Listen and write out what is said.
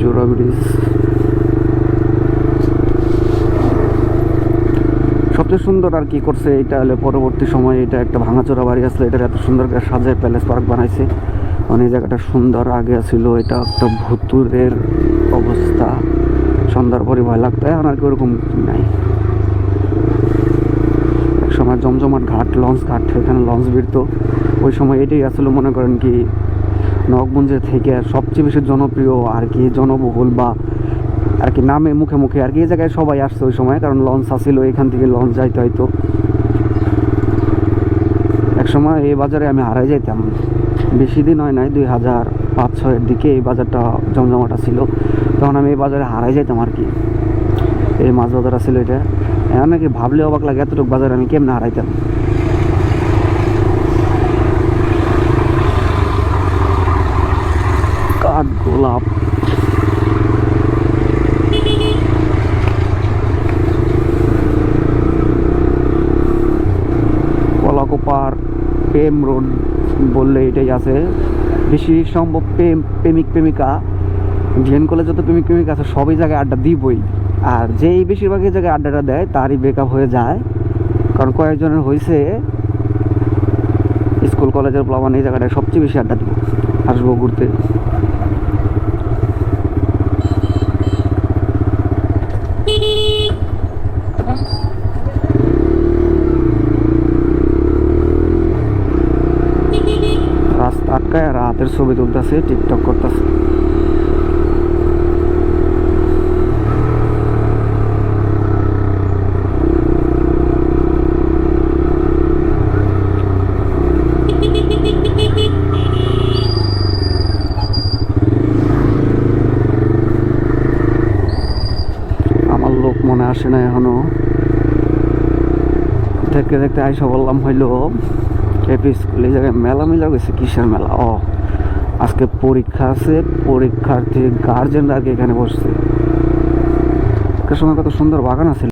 জোড়া ব্রিজ সবচেয়ে সুন্দর আর কি করছে এটা হলে পরবর্তী সময়ে এটা একটা ভাঙাচোরা বাড়ি আসলে এটা এত সুন্দর করে সাজায় প্যালেস পার্ক বানাইছে। অনেক জায়গাটা সুন্দর। আগে ছিল এটা একটা ভুতুরের অবস্থা, সন্ধ্যার পরে ভয় লাগতো, এখন আর কি ওরকম নাই। এক সময় জমজমাট ঘাট, লঞ্চ ঘাট, এখানে লঞ্চ ভিড়তো ওই সময়। এটাই আসলে মনে করেন কি নবাবগঞ্জের থেকে সবচেয়ে বেশি জনপ্রিয় আর কি, জনবহুল বা আর কি নামে মুখে মুখে আর কি এই জায়গায় সবাই আসছে ওই সময়, কারণ লঞ্চ আসছিল, এখান থেকে লঞ্চ যাইতে হয়তো। এক সময় এই বাজারে আমি হারাই যাইতাম, বেশি দিন হয় নাই, 2005-06 দিকে এই বাজারটা জমজমাটা ছিল, তখন আমি এই বাজারে হারাই যাইতাম আর কি। এই মাছ বাজার ছিল এটা, এখন নাকি ভাবলে অবাক লাগে এতটুকু বাজার আমি কেমনে হারাইতাম। কাঠ গোলাপ, কলাকোপার, প্রেম রোড বললে এটাই আছে। বেশি সম্ভব প্রেমিক প্রেমিকা, ডিএন কলেজে যত প্রেমিক প্রেমিকা আছে সবই জায়গায় আড্ডা দিবই। আর যেই বেশিরভাগই জায়গায় আড্ডাটা দেয় তারই ব্রেকআপ হয়ে যায়, কারণ কয়েকজনের হয়েছে স্কুল কলেজের প্লাবান এই জায়গাটায় সবচেয়ে বেশি আড্ডা দিব, আসবো ঘুরতে। রাস্তা আটকায় রাতের ছবি তুলতেছে, টিকটক করতেছে। আমার লোক মনে আসে না এখনো, দেখতে দেখতে আইসা বললাম হইলো এপি স্কুল। এই জায়গায় মেলা মিলা গেছে, কিসের মেলা? আজকে পরীক্ষা আছে, পরীক্ষার্থী গার্জেনরা আর কি এখানে বসছে। একটা সময় কত সুন্দর বাগান আছে।